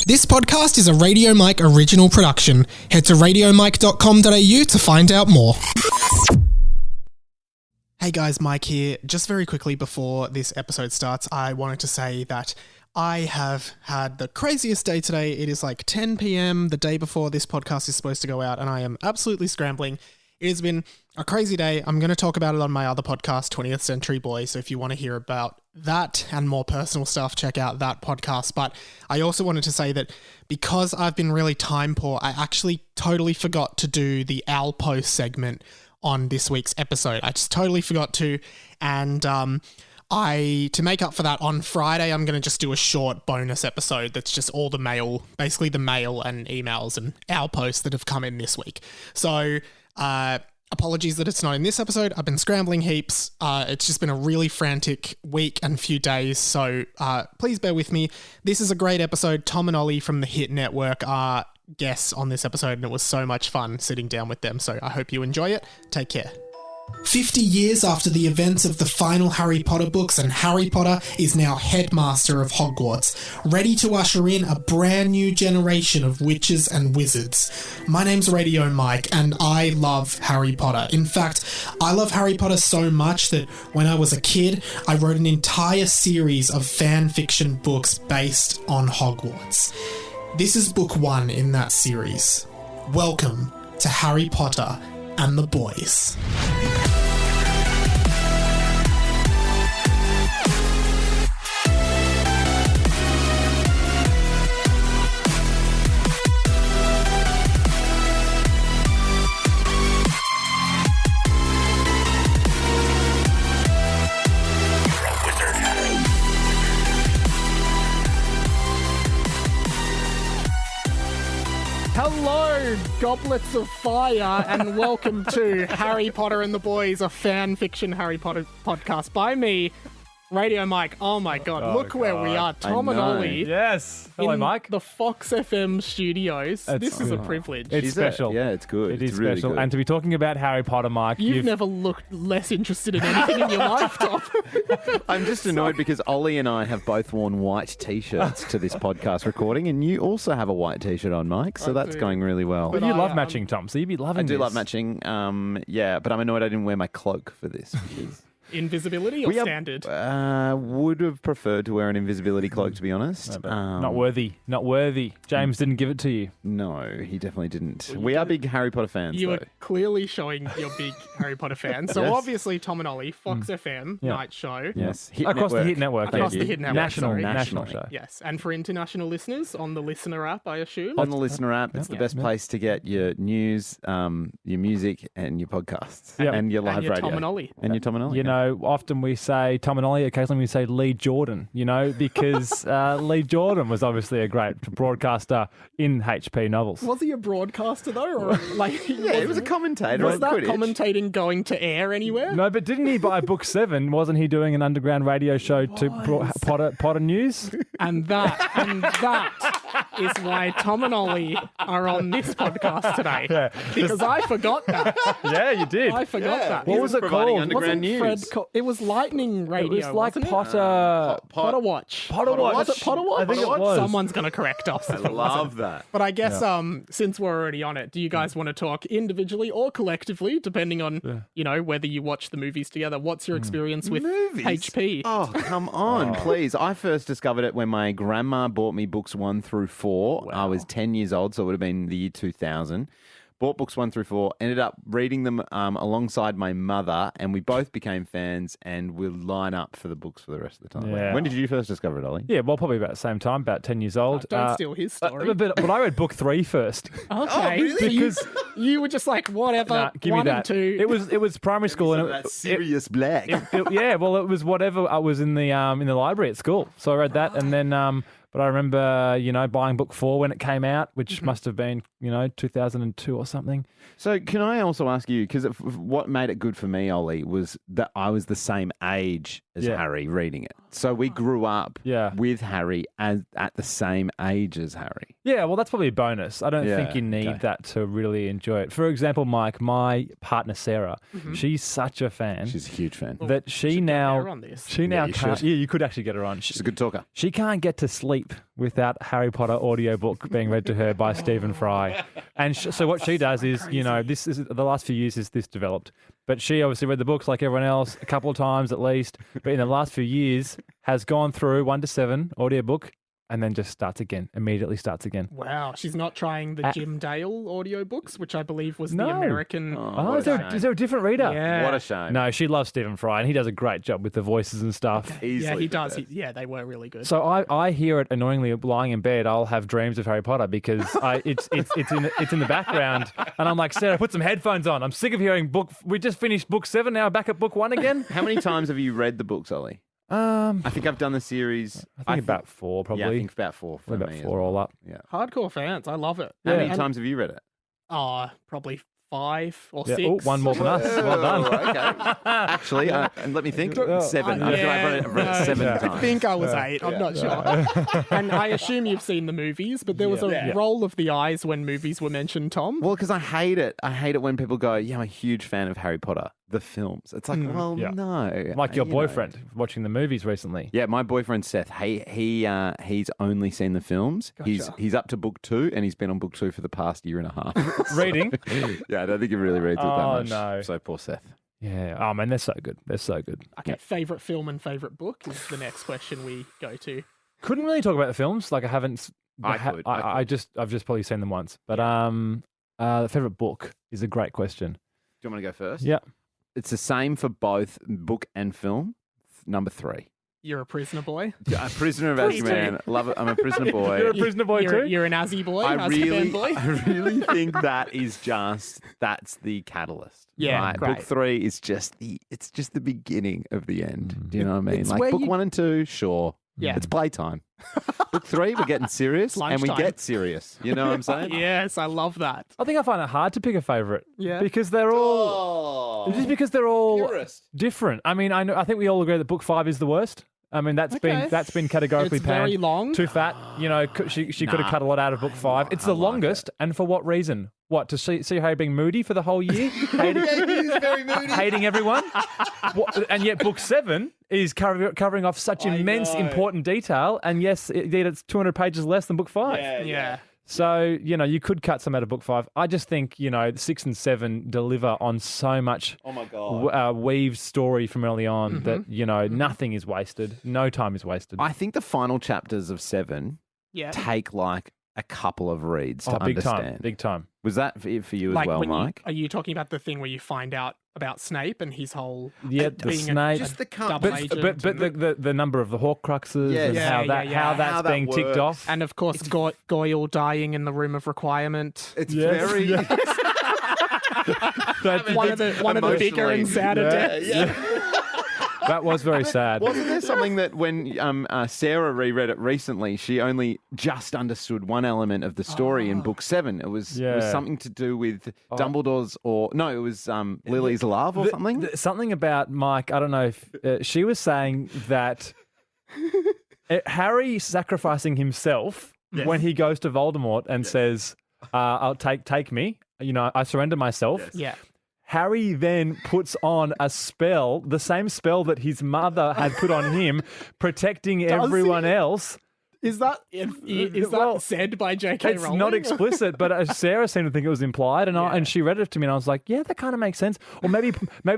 This podcast is a Radio Mike original production. Head to radiomike.com.au to find out more. Hey guys, Mike here. Just very quickly before this episode starts, I wanted to say that I have had the craziest day today. It is like 10 p.m. the day before this podcast is supposed to go out, and I am absolutely scrambling. It has been a crazy day. I'm going to talk about it on my other podcast, 20th Century Boy, so if you want to hear about that and more personal stuff, check out that podcast. But I also wanted to say that because I've been really time poor, I actually totally forgot to do the Owl Post segment on this week's episode. I just totally forgot to, and to make up for that, on Friday, I'm going to just do a short bonus episode that's just all the mail, basically the mail and emails and Owl Posts that have come in this week. So, apologies that it's not in this episode. I've been scrambling heaps. It's just been a really frantic week and few days, so please bear with me. This is a great episode. Tom and Ollie from the Hit Network are guests on this episode, and it was so much fun sitting down with them, so I hope you enjoy it. Take care. 50 years after the events of the final Harry Potter books, and Harry Potter is now headmaster of Hogwarts, ready to usher in a brand new generation of witches and wizards. My name's Radio Mike, and I love Harry Potter. In fact, I love Harry Potter so much that when I was a kid, I wrote an entire series of fan fiction books based on Hogwarts. This is book 1 in that series. Welcome to Harry Potter and the Boys. Hello, goblets of fire, and welcome to Harry Potter and the Boys, a fan fiction Harry Potter podcast by me, Radio Mike. Oh my God, look where we are. Tom and Ollie. Yes. Hello, in Mike. the Fox FM studios. This is a privilege. It's special. Yeah, it's good. It is it's really special. good. And to be talking about Harry Potter, Mike, You've never looked less interested in anything in your life, Tom. I'm just annoyed because Ollie and I have both worn white T-shirts to this podcast recording, and you also have a white T-shirt on, Mike, so that's going really well. But you love matching, Tom, so you'd be loving I do this. love matching, yeah, but I'm annoyed I didn't wear my cloak for this. Because Invisibility or standard? Would have preferred to wear an invisibility cloak, to be honest. Not worthy. Not worthy. James didn't give it to you. No, he definitely didn't. We are big Harry Potter fans, You though. are clearly showing you're big Harry Potter fans. So Yes. obviously, Tom and Ollie, Fox FM, night show. Yes. Across the Hit Network. Across yeah. the Hit Network, National sorry. show. Yes, and for international listeners, on the Listener app, I assume. On the Listener app, it's the best place to get your news, your music, and your podcasts, Yep. and your live and your radio. Tom and Ollie. And your Tom and Ollie. You know, often we say Tom and Ollie, occasionally we say Lee Jordan, you know, because Lee Jordan was obviously a great broadcaster in HP novels. Was he a broadcaster though, or like? Yeah, he was a commentator. Was on that Quidditch. commentating going to air anywhere? No, but didn't he by book 7? Wasn't he doing an underground radio show to Potter News? And that is why Tom and Ollie are on this podcast today. Yeah. Because I forgot that. Yeah, you did. I forgot that. What was it providing called? underground Wasn't news. Fred it was Lightning Radio. It was like wasn't it? Potter Watch. Potter Watch. Was it Potter Watch? I think it was. Someone's going to correct us. I if it love wasn't. that. But I guess since we're already on it, do you guys want to talk individually or collectively, depending on you know whether you watch the movies together? What's your experience with Movies? HP? Oh, come on, please. I first discovered it when my grandma bought me books 1 through 4. I was 10 years old, so it would have been the year 2000. Bought books 1 through 4, ended up reading them alongside my mother, and we both became fans and we'll line up for the books for the rest of the time. Yeah. When did you first discover it, Ollie? Yeah, well, probably about the same time, about 10 years old. Don't steal his story. But I read book 3 first. Okay, really? so Because- you were just like whatever. Nah, give me 1 and that. 2. It was primary school, and That's Sirius Black. yeah, well, it was whatever I was in the library at school, so I read that, and then. But I remember, you know, buying book 4 when it came out, which must have been, you know, 2002 or something. So can I also ask you, because what made it good for me, Ollie, was that I was the same age as Yeah. Harry reading it. So we grew up Yeah. with Harry at the same age as Harry. Yeah, well, that's probably a bonus. I don't Yeah, think you need okay. that to really enjoy it. For example, Mike, my partner Sarah, she's such a fan She's a huge fan. that she Should get now her on this. she now you can't. should. Yeah, you could actually get her on. She's a good talker. She can't get to sleep without Harry Potter audiobook being read to her by Stephen Fry. And so what she does is, this is the last few years is this developed. But she obviously read the books like everyone else a couple of times at least. But in the last few years has gone through 1 to 7 audiobook and then just immediately starts again. Wow, she's not trying the Jim Dale audiobooks, which I believe was the No. American. Oh, what is a there, shame. is there a different reader? Yeah. What a shame. No, she loves Stephen Fry and he does a great job with the voices and stuff. Yeah, Easily he the does. best. Yeah, they were really good. So I hear it annoyingly lying in bed. I'll have dreams of Harry Potter because it's in the background, and I'm like, Sarah, put some headphones on. I'm sick of hearing We just finished book 7. Now back at book 1 again. How many times have you read the books, Ollie? I think I've done the series. I think about 4 probably. Yeah, I think about 4 for About me. 4 all up. Yeah. Hardcore fans, I love it. How many And- times have you read it? Probably 5 or Yeah. 6. Oh, one more than us. Well done. Okay. Actually, and let me think. 7. I feel like I've read it 7 I times. think I was 8. I'm not sure. And I assume you've seen the movies, but there was a roll of the eyes when movies were mentioned, Tom. Well, because I hate it. I hate it when people go, "Yeah, I'm a huge fan of Harry Potter, the films." It's like, well, Yeah. no. Like your you know. boyfriend watching the movies recently. Yeah, my boyfriend Seth. He's only seen the films. He's up to book 2, and he's been on book 2 for the past year and a half. Reading. Yeah, I don't think he really reads it that Oh, much. no. So poor Seth. Yeah. Oh man, they're so good. They're so good. Okay, favourite film and favourite book is the next question we go to. Couldn't really talk about the films. Like I haven't. I could. I've just probably seen them once. But the favorite book is a great question. Do you want me to go first? Yeah. It's the same for both book and film. Number 3. You're a prisoner boy. A Prisoner of Azkaban. Love it. I'm a prisoner boy. You're a prisoner boy You're, too. you're an Azzy boy. I Azkaban boy. really think that's the catalyst. Yeah, right? great. Book 3 is just the beginning of the end. Do you know what I mean? It's Like where book you- 1 and 2, sure. Yeah. It's playtime. Book 3, we're getting serious, It's and we lunchtime. get serious. You know what I'm saying? Yes, I love that. I think I find it hard to pick a favorite. Yeah. Because they're all just because they're all different. I mean, I think we all agree that book 5 is the worst. I mean, that's Okay. been categorically It's very panned. long. Too fat. You know, she could have cut a lot out of book 5. It's the longest, and for what reason? What, to see Harry being moody for the whole year, He's very moody. hating everyone, and yet book 7 is covering off such immense important detail. And yes, it's 200 pages less than book 5. Yeah. So, you could cut some out of book 5. I just think, 6 and 7 deliver on so much Oh my God. weaved story from early on that, nothing is wasted. No time is wasted. I think the final chapters of 7 Yeah. take like a couple of reads to big understand. time. Big time. Was that for you as Like well, when Mike? are you talking about the thing where you find out about Snape and his whole Yeah, the being Snape. Just the double but- agent But the number of the Horcruxes Yes. and Yeah, how yeah. that's How that being ticked works. off. and of course Goyle dying in the room of requirement. It's Yes. very. One of the bigger and sadder deaths. That was very sad. Wasn't there something that when Sarah reread it recently, she only just understood one element of the story in book 7? It was Yeah. something to do with Dumbledore's, it was Lily's love or something. Something about Mike. I don't know if she was saying that Harry sacrificing himself when he goes to Voldemort and says, "I'll take me." I surrender myself. Yeah. Harry then puts on a spell, the same spell that his mother had put on him, protecting everyone else. Is that Well, said by J.K. It's Rowling? not explicit, but Sarah seemed to think it was implied, and she read it to me, and I was like, "Yeah, that kind of makes sense." Or maybe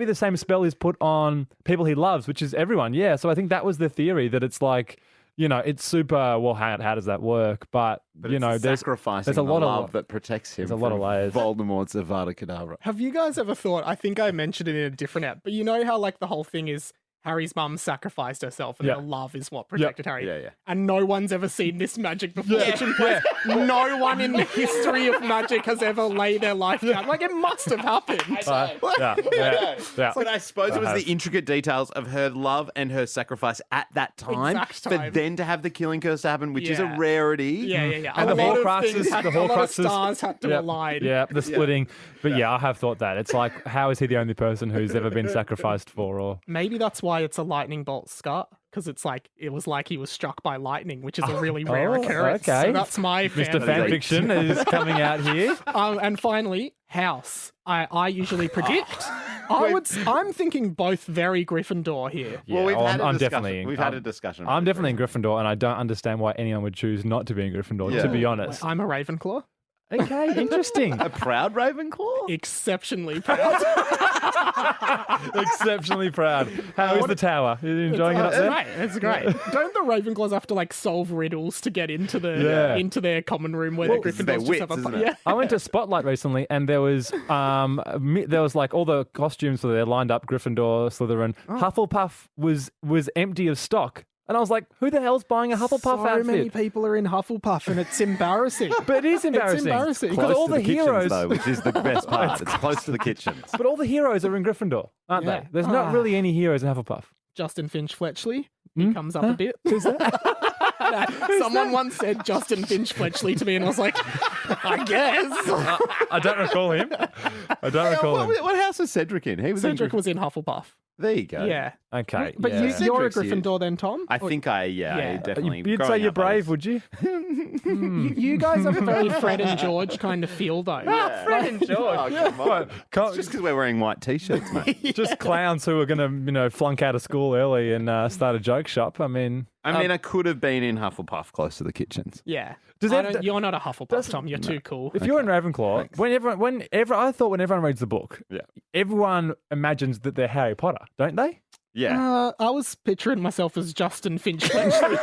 the same spell is put on people he loves, which is everyone. Yeah, so I think that was the theory that it's like, it's super. Well, how does that work? But It's there's sacrificing there's a lot the of love that protects him. there's a lot of from layers. Voldemort's Avada Kedavra. Have you guys ever thought, I think I mentioned it in a different app, but you know how like the whole thing is Harry's mum sacrificed herself and Yeah. her love is what protected Harry. Yeah, yeah. And no one's ever seen this magic before. No one in the history of magic has ever laid their life down. Like it must have happened. Yeah. But I suppose it was the intricate details of her love and her sacrifice at that time, Exact for time. then to have the killing curse to happen, which is a Yeah. rarity. Yeah. And a the lot of Horcruxes- things had- the a lot of Horcruxes- stars had to align. Yeah, the splitting. But I have thought that. It's like, how is he the only person who's ever been sacrificed for? Or Maybe that's why it's a lightning bolt, Scott. Because it was like he was struck by lightning, which is a really rare occurrence. Okay. So that's my Mr. Fanfiction is coming out here. And finally, house. I usually predict. I'm thinking both very Gryffindor here. Yeah, I'm definitely. We've had a discussion. I'm definitely in Gryffindor, and I don't understand why anyone would choose not to be in Gryffindor. To be honest, I'm a Ravenclaw. okay, interesting. A proud Ravenclaw? Exceptionally proud. Exceptionally proud. How is the tower? Are you enjoying it up there? It's great. Don't the Ravenclaws have to solve riddles to get into into their common room where the Gryffindors just have a it? I went to Spotlight recently, and there was all the costumes were there lined up. Gryffindor, Slytherin, Hufflepuff was empty of stock. And I was like, who the hell's buying a Hufflepuff outfit? So many people are in Hufflepuff, and it's embarrassing. But it is embarrassing. It's embarrassing. Because all the heroes, though, which is the best part. It's close to the kitchens. but all the heroes are in Gryffindor, aren't Yeah. they? There's not really any heroes in Hufflepuff. Justin Finch Fletchley. He comes up a bit. Who's that? Someone once said Justin Finch Fletchley to me, and I was like, I guess. I don't recall him. I don't recall him. What house was Cedric in? He was Cedric was in Hufflepuff. There you go. Yeah. Okay. But yeah. you're a Cedric's huge. Gryffindor then, Tom? I think I definitely. You'd say growing you're up, I brave, was- would you? You guys have a very Fred and George kind of feel, though. Fred and George. Oh, come on. Can't- Just because we're wearing white t-shirts, mate. Just clowns who are going to, flunk out of school early and start a joke shop. I mean, I could have been in Hufflepuff, close to the kitchens. Yeah. Does that- you're not a Hufflepuff, Tom. You're too cool. if you're in Ravenclaw, I thought when everyone reads the book, Yeah. everyone imagines that they're Harry Potter, don't they? Yeah. I was picturing myself as Justin Finch Fletchley.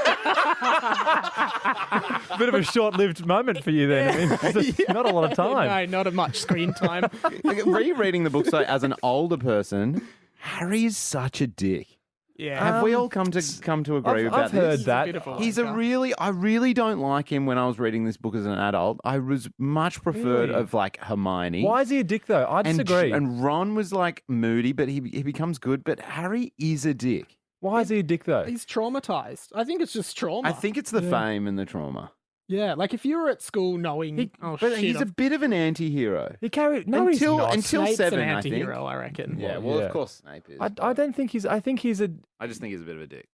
Bit of a short-lived moment for you then. I mean, it's not a lot of time. No, not much screen time. Rereading the book, so as an older person, Harry is such a dick. Yeah. Have we all come to agree about I've heard this? that. He's a I really don't like him when I was reading this book as an adult. I was much preferred Really? of Hermione. Why is he a dick though? I disagree. And Ron was moody, but he becomes good. But Harry is a dick. Why is he a dick though? He's traumatized. I think it's just trauma. I think it's the fame and the trauma. Yeah, if you were at school knowing, But he's a bit of an anti-hero. He carried he's not. until Snape's 7, an I think. anti-hero, I reckon. Yeah, well, Yeah. of course Snape is. I don't think he's. I think he's a. I just think he's a bit of a dick.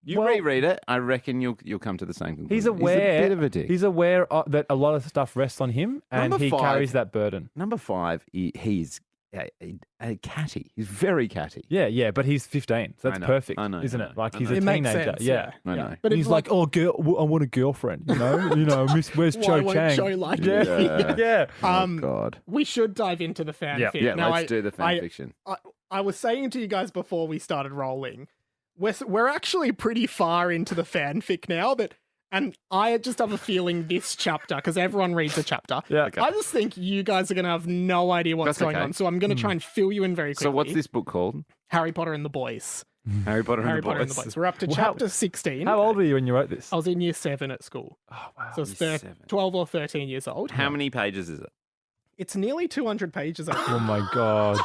You Well- reread it, I reckon you'll come to the same conclusion. He's aware. He's a bit of a dick. He's aware that a lot of stuff rests on him, and Number he 5. carries that burden. Number 5, he's a catty. He's very catty. Yeah, but he's 15, so that's I know, perfect, I know, isn't I it? know, Like I he's know. a It makes teenager. sense, yeah. I know. But He's it's like, oh, girl, I want a girlfriend. Miss, where's Why Cho won't Chang? Cho like me? yeah, yeah. Oh, God. We should dive into the fanfic. Yeah, Now, let's do the fan fiction. I was saying to you guys before we started rolling, we're actually pretty far into the fanfic now, and I just have a feeling this chapter, because everyone reads a chapter. Yeah. Okay. I just think you guys are going to have no idea what's That's going okay. on, so I'm going to try and fill you in very quickly. So what's this book called? Harry Potter and the Boys. Harry Potter and Harry the Potter and Boys. the Boys. We're up to Well, chapter 16. How old were you when you wrote this? I was in year 7 at school. Oh wow. So it's year 7. 12 or 13 years old. How many pages is it? It's nearly 200 pages. I think. Oh my god.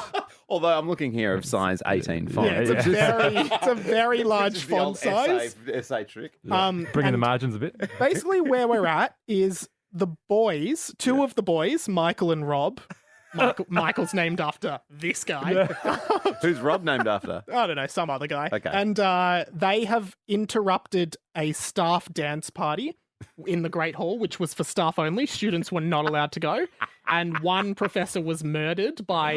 Although I'm looking here of size 18 font. Yeah, it's a very large font size. Essay trick. Bringing the and margins a bit. basically where we're at is the boys, two of the boys, Michael and Rob. Michael's named after this guy. Who's Rob named after? I don't know, some other guy. Okay. And they have interrupted a staff dance party in the Great Hall, which was for staff only. Students were not allowed to go. And one professor was murdered by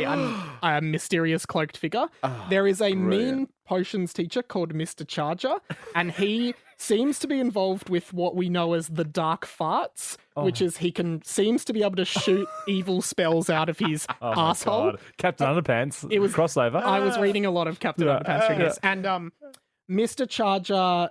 a mysterious cloaked figure. There is a mean potions teacher called Mr. Charger, and he seems to be involved with what we know as the dark farts, which is seems to be able to shoot evil spells out of his asshole. God. Captain Underpants. It was- crossover. I was reading a lot of Captain Yeah. Underpants during this, and Mr. Charger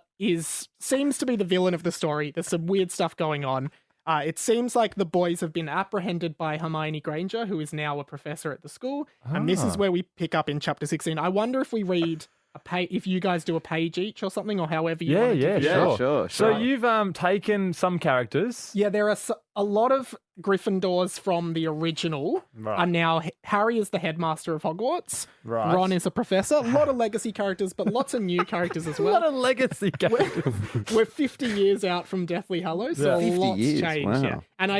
seems to be the villain of the story. There's some weird stuff going on. It seems like the boys have been apprehended by Hermione Granger, who is now a professor at the school, and this is where we pick up in chapter 16. I wonder if we read if you guys do a page each or something, or however you want to do it. Yeah, sure. sure. So you've taken some characters. Yeah, there are a lot of Gryffindors from the original are now. Harry is the headmaster of Hogwarts. Right. Ron is a professor. A lot of legacy characters, but lots of new characters as A well. lot of legacy characters. We're 50 years out from Deathly Hallows, so Yeah. 50 lots years, changed. wow. Yeah. And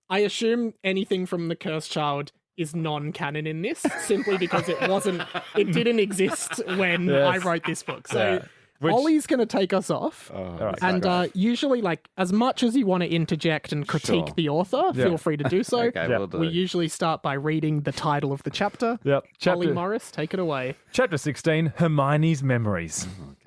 I assume anything from the Cursed Child is non-canon in this, simply because it didn't exist when I wrote this book. So Ollie's going to take us off. And usually, like, as much as you want to interject and critique the author, feel free to do so. Okay, we'll do. We usually start by reading the title of the chapter. Yep. Olly Morris, take it away. Chapter 16, Hermione's Memories.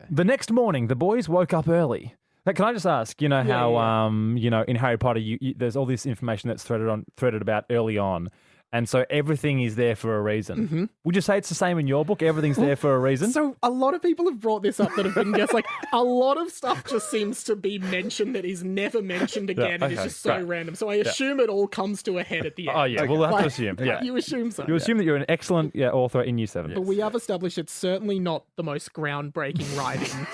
The next morning, the boys woke up early. Now, can I just ask, you know how, you know, in Harry Potter, there's all this information that's threaded about early on. And so everything is there for a reason. Mm-hmm. Would you say it's the same in your book? Everything's there for a reason? So a lot of people have brought this up that have been guests. Like, a lot of stuff just seems to be mentioned that is never mentioned again. And it's just so random. So I assume it all comes to a head at the end. Oh, yeah. We'll have to assume. Yeah. You assume so. You assume that you're an excellent author in Year 7. But we have established it's certainly not the most groundbreaking writing.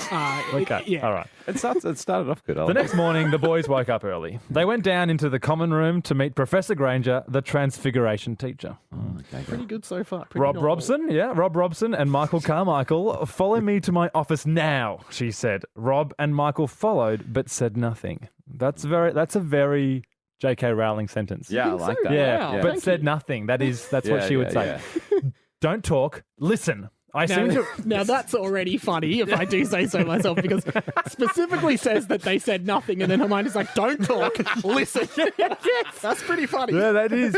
Okay. All right. It started off good. The next morning, the boys woke up early. They went down into the common room to meet Professor Granger, the Transfiguration teacher. Pretty good so far. Rob Robson and Michael Carmichael. Follow me to my office now, she said. Rob and Michael followed, but said nothing. That's a very J.K. Rowling sentence. Yeah, I like that. Yeah, Wow. but said nothing. That's what she would say. Don't talk. Listen. Now that's already funny, if I do say so myself, because specifically says that they said nothing, and then Hermione's like, "Don't talk, listen." That's pretty funny. Yeah, that is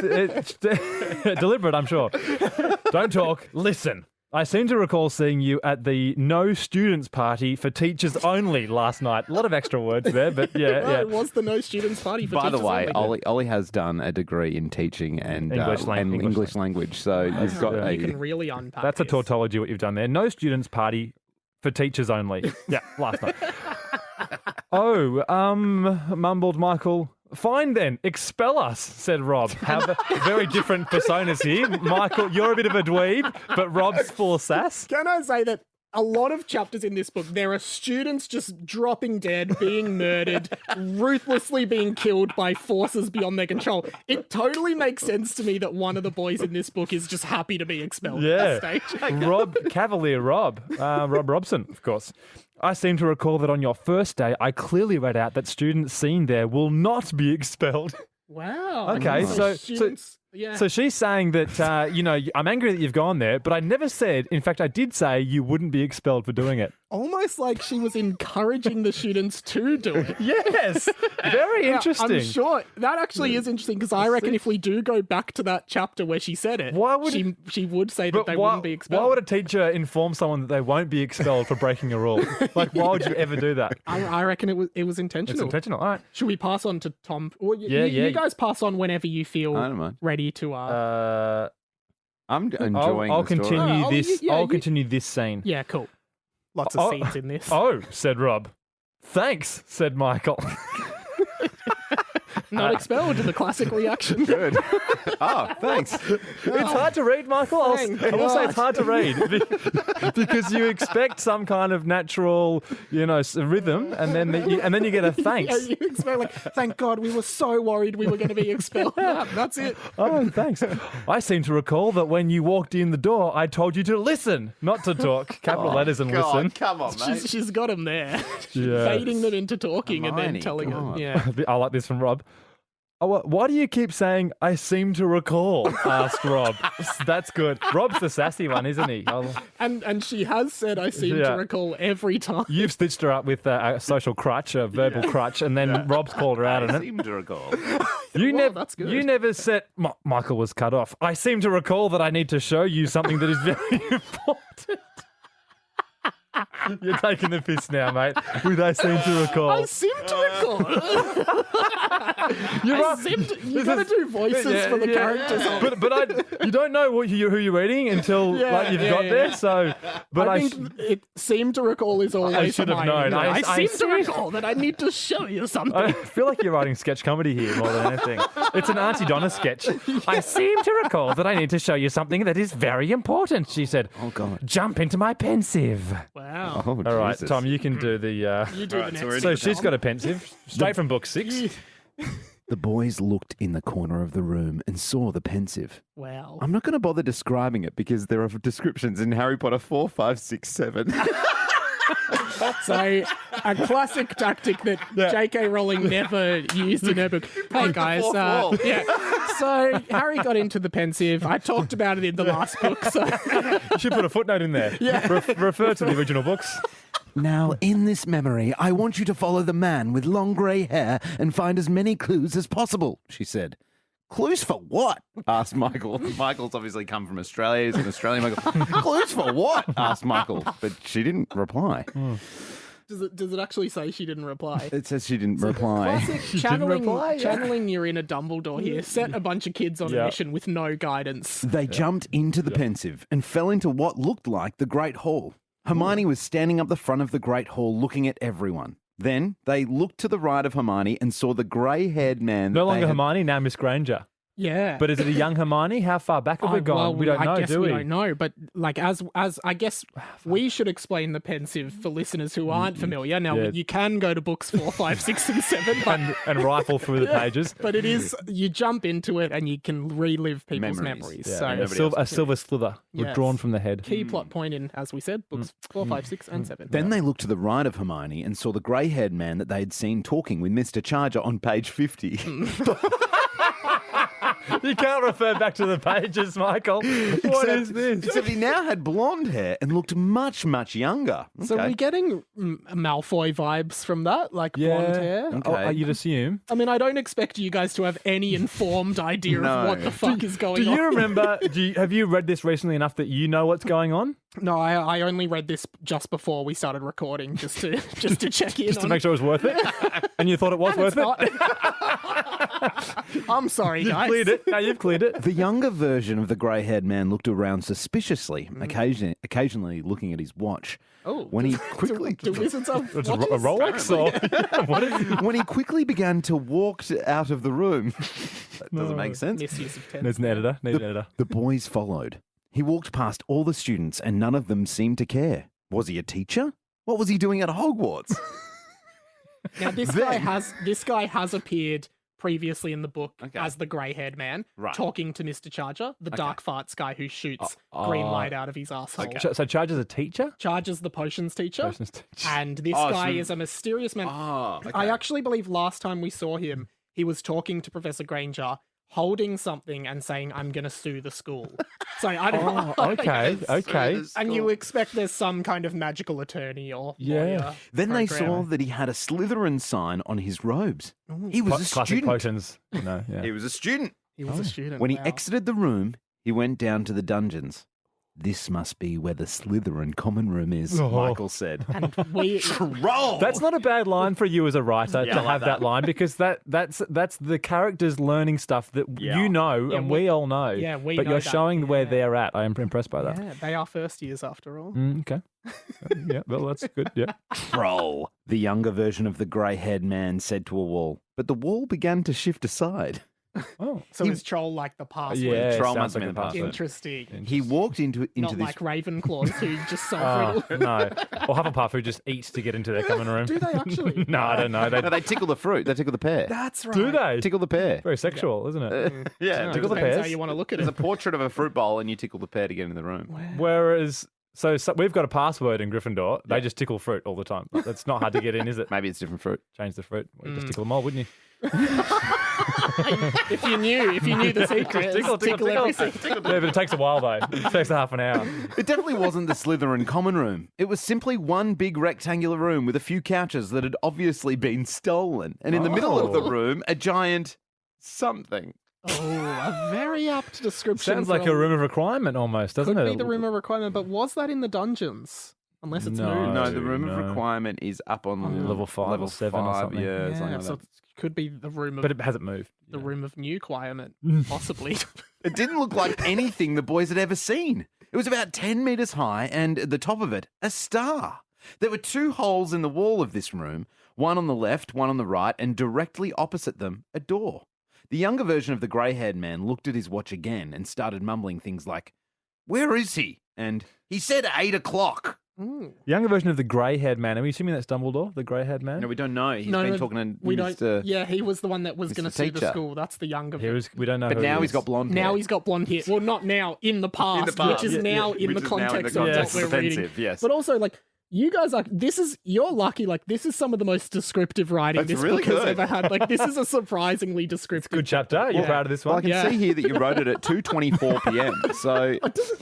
deliberate, I'm sure. Don't talk, listen. I seem to recall seeing you at the no students party for teachers only last night. A lot of extra words there, but yeah. It was the no students party for By teachers the way, only. Ollie has done a degree in teaching and English language, so you've got You can really unpack That's a this. tautology what you've done there. No students party for teachers only. Yeah, last night. Mumbled Michael. Fine then, expel us, said Rob. Have very different personas here. Michael, you're a bit of a dweeb, but Rob's full of sass. Can I say that a lot of chapters in this book, there are students just dropping dead, being murdered, ruthlessly being killed by forces beyond their control. It totally makes sense to me that one of the boys in this book is just happy to be expelled at that stage. Rob Robson, of course. I seem to recall that on your first day, I clearly read out that students seen there will not be expelled. Wow. Okay, so students... Yeah. So she's saying that, I'm angry that you've gone there, but I never said, in fact, I did say you wouldn't be expelled for doing it. Almost like she was encouraging the students to do it. Yes. Very interesting. I'm sure. That actually is interesting, because I reckon if we do go back to that chapter where she said it, she would say that they wouldn't be expelled. Why would a teacher inform someone that they won't be expelled for breaking a rule? Like, why would you ever do that? I reckon it was intentional. It's intentional. All right. Should we pass on to Tom? Or Yeah. You guys pass on whenever you feel I don't mind. ready to. I'm enjoying I'll the story. continue this. I'll continue this scene. Yeah, cool. Lots of scenes in this. Oh, said Rob. Thanks, said Michael. Not expelled, the classic reaction. Good. Oh, thanks. It's hard to read, Michael. I will say it's hard to read because you expect some kind of natural, rhythm, and then you get a thanks. Yeah, you expect thank God, we were so worried we were going to be expelled. That's it. Oh, thanks. I seem to recall that when you walked in the door, I told you to listen, not to talk. Capital letters and God, listen. come on, mate. She's got him there. Yeah. Baiting them into talking and Hermione, then telling come them. on. Yeah. I like this from Rob. Oh, why do you keep saying, I seem to recall? Asked Rob. That's good. Rob's the sassy one, isn't he? And she has said, I seem to recall every time. You've stitched her up with a social crutch, a verbal crutch, and then Rob's called her out on I it. seem to recall. That's good. You never said, Michael was cut off. I seem to recall that I need to show you something that is very important. You're taking the piss now, mate. With I seem to recall. I seem to recall. You got to do voices for the characters. You don't know who you're reading until you've got there. So, but I think it seemed to recall is always. I should have known. I seem to recall that I need to show you something. I feel like you're writing sketch comedy here more than anything. It's an Auntie Donna sketch. I seem to recall that I need to show you something that is very important, she said. Oh, God. Jump into my pensieve. Wow. Oh, All right, Jesus. Tom, you can do the... You do the next. So she's got a pensieve, straight from book 6. The boys looked in the corner of the room and saw the pensieve. Wow. I'm not going to bother describing it because there are descriptions in Harry Potter 4, 5, 6, 7. So, a classic tactic that J.K. Rowling never used in her book. Hey guys, so Harry got into the Pensieve. I talked about it in the last book. So You should put a footnote in there. Yeah. Refer to the original books. Now, in this memory, I want you to follow the man with long grey hair and find as many clues as possible, she said. Clues for what? Asked Michael. Michael's obviously come from Australia. He's an Australian Michael. Clues for what? Asked Michael. But she didn't reply. does it actually say she didn't reply? It says she didn't reply. Classic channeling your inner Dumbledore here. Set a bunch of kids on a mission with no guidance. They jumped into the Pensieve and fell into what looked like the Great Hall. Hermione was standing up the front of the Great Hall looking at everyone. Then they looked to the right of Hermione and saw the grey-haired man. No longer Hermione, now Miss Granger. Yeah. But is it a young Hermione? How far back have we gone? Well, we don't know, I guess do we? we don't know, but like as I guess we should explain the Pensieve for listeners who aren't familiar. Now you can go to books 4, 5, 6, and 7, but and rifle through the pages. but it is you jump into it and you can relive people's memories. Yeah. So A silver slither withdrawn from the head. key plot point in, as we said, books 4, 5, 6, and 7. Then they looked to the right of Hermione and saw the grey-haired man that they had seen talking with Mr. Charger on page 50. You can't refer back to the pages, Michael. What is this? Except he now had blonde hair and looked much, much younger. So we're getting Malfoy vibes from that, like blonde hair. Okay. You'd assume. I mean, I don't expect you guys to have any informed idea of what the fuck is going Do on. you remember? Have you read this recently enough that you know what's going on? No, I only read this just before we started recording, just to check in. Just to make sure it was worth it? And you thought it was worth it? I'm sorry, guys. Cleared it. No, you've cleared it. The younger version of the grey-haired man looked around suspiciously, occasionally looking at his watch. Oh, when he quickly do wizards have It's a watches? Rolex or what is it? when he quickly began to walk out of the room. That doesn't make sense. Misuse of tense. Needs an editor. Needs an editor. The boys followed. He walked past all the students and none of them seemed to care. Was he a teacher? What was he doing at Hogwarts? Now this guy has appeared previously in the book as the grey-haired man, talking to Mr. Charger, the dark farts guy who shoots green light out of his asshole. So Charger's a teacher? Charger's the potions teacher. And this guy is a mysterious man. I actually believe last time we saw him, he was talking to Professor Granger, holding something and saying, "I'm going to sue the school." So I don't know. Okay. And you expect there's some kind of magical attorney or lawyer. Then they programmer. saw that he had a Slytherin sign on his robes. He was a Classic student. potions. No, yeah. He was a student. He was a student. When he wow. exited the room, he went down to the dungeons. This must be where the Slytherin common room is, Michael said. And we Troll! That's not a bad line for you as a writer to have that line because that's the characters learning stuff that you know and we all know. Yeah, we but know you're that. showing where they're at. I am impressed by that. Yeah, they are first years after all. Okay. Yeah, well, that's good. Yeah. Troll! The younger version of the grey-haired man said to a wall, but the wall began to shift aside. Oh. So is troll like the password? Yeah, Troll sounds must have like been the the password. Interesting. He walked into Not this. like Ravenclaws who just solve riddle. No. Or Hufflepuff who just eats to get into their common room. Do they actually? No, I don't know. No, they tickle the fruit. They tickle the pear. That's right. Do they? Tickle the pear. Very sexual, isn't it? Yeah, tickle the Depends pears. how you want to look at There's a it. portrait of a fruit bowl, and you tickle the pear to get into the room. Whereas, so we've got a password in Gryffindor. They just tickle fruit all the time. That's not hard to get in, is it? Maybe it's different fruit. Change the fruit. Well, you just tickle them all, wouldn't you? If you knew the secret, tickle every secret. Yeah, but it takes a while though. It takes a half an hour. It definitely wasn't the Slytherin common room. It was simply one big rectangular room with a few couches that had obviously been stolen. And in the middle of the room, a giant something. Oh, a very apt description. Sounds like a room of requirement almost, doesn't Could it? be the room of requirement, but was that in the dungeons? Unless it's No. moved. No, the room no. of requirement is up on level 5 or 7 or something. Yeah, Yeah, something like so that. it could be the room of But it hasn't moved. the room of new requirement, possibly. It didn't look like anything the boys had ever seen. It was about 10 metres high, and at the top of it, a star. There were 2 holes in the wall of this room, one on the left, one on the right, and directly opposite them, a door. The younger version of the grey-haired man looked at his watch again and started mumbling things like, "Where is he?" And he said 8 o'clock. Younger version of the grey-haired man. Are we assuming that's Dumbledore, the grey-haired man? No, we don't know. He's been talking to we Mr. don't. Yeah, he was the one that was Mr. going to sue the Teacher. school. That's the younger. We don't know. But who now he he's is. got blonde hair. Now he's got blonde hair. Well, not now. In the past, which is now in the context of what we're reading. Pensieve, yes. But also, like, You guys are, you're lucky. Like, this is some of the most descriptive writing That's this really book has good. ever had. Like, this is a surprisingly descriptive. Good chapter. You're proud of this Well, I one? can see here that you wrote it at 2:24 p.m. So,